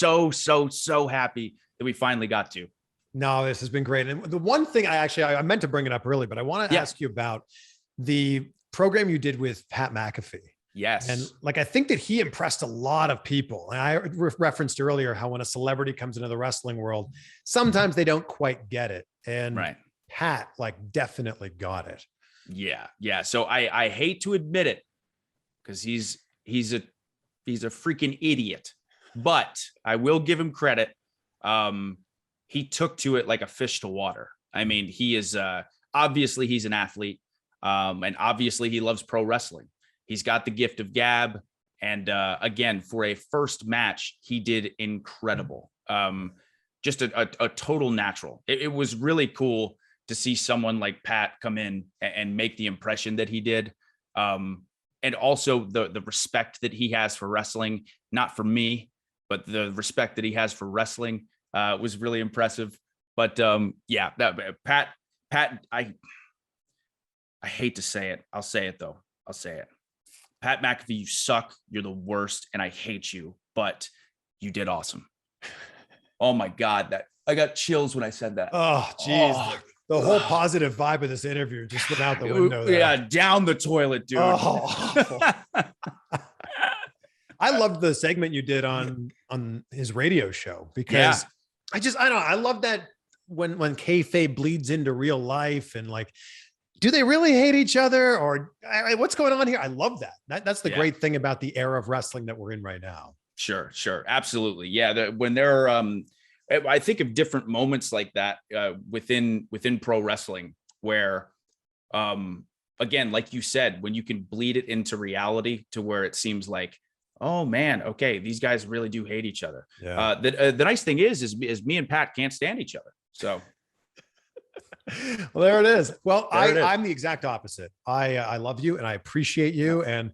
Speaker 1: I'm so happy that we finally got to.
Speaker 3: No, this has been great. And the one thing I meant to bring it up early, but I want to ask you about the program you did with Pat McAfee.
Speaker 1: Yes.
Speaker 3: And like, I think that he impressed a lot of people. And I referenced earlier how when a celebrity comes into the wrestling world, sometimes they don't quite get it. And Pat like definitely got it.
Speaker 1: Yeah. So I hate to admit it because he's a freaking idiot, but I will give him credit. He took to it like a fish to water. I mean, he is obviously he's an athlete, and obviously he loves pro wrestling. He's got the gift of gab. And again, for a first match, he did incredible. Just a total natural. It was really cool to see someone like Pat come in and make the impression that he did. And also the respect that he has for wrestling, not for me, but the respect that he has for wrestling was really impressive. But Pat, I hate to say it. I'll say it though. I'll say it. Pat McAfee, you suck. You're the worst, and I hate you. But you did awesome. Oh my God, that I got chills when I said that.
Speaker 3: Oh, geez. The whole positive vibe of this interview just went out the window there.
Speaker 1: Yeah, down the toilet, dude.
Speaker 3: Oh. I loved the segment you did on his radio show because I don't know. I love that when kayfabe bleeds into real life and like, do they really hate each other or what's going on here? I love that. That's the great thing about the era of wrestling that we're in right now. Sure.
Speaker 1: Absolutely. Yeah. When there are, I think of different moments like that within pro wrestling where, again, like you said, when you can bleed it into reality to where it seems like, oh man, okay, these guys really do hate each other. Yeah. The nice thing is me and Pat can't stand each other. So.
Speaker 3: Well, there it is. Well, I'm the exact opposite. I love you and I appreciate you. And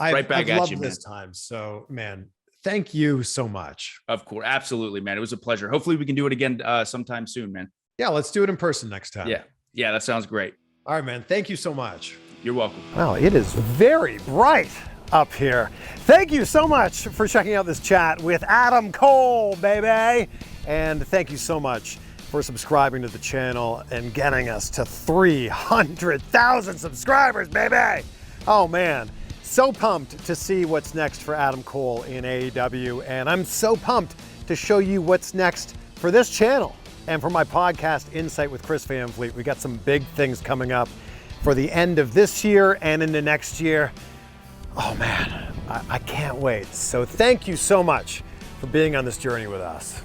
Speaker 3: I've loved this time. So man, thank you so much.
Speaker 1: Of course. Absolutely, man. It was a pleasure. Hopefully we can do it again sometime soon, man.
Speaker 3: Yeah. Let's do it in person next time.
Speaker 1: Yeah. That sounds great.
Speaker 3: All right, man. Thank you so much.
Speaker 1: You're welcome.
Speaker 2: Wow. It is very bright up here. Thank you so much for checking out this chat with Adam Cole, baby. And thank you so much for subscribing to the channel and getting us to 300,000 subscribers, baby. Oh man, so pumped to see what's next for Adam Cole in AEW. And I'm so pumped to show you what's next for this channel and for my podcast, Insight with Chris Van Vliet. We got some big things coming up for the end of this year and into next year. Oh man, I can't wait. So thank you so much for being on this journey with us.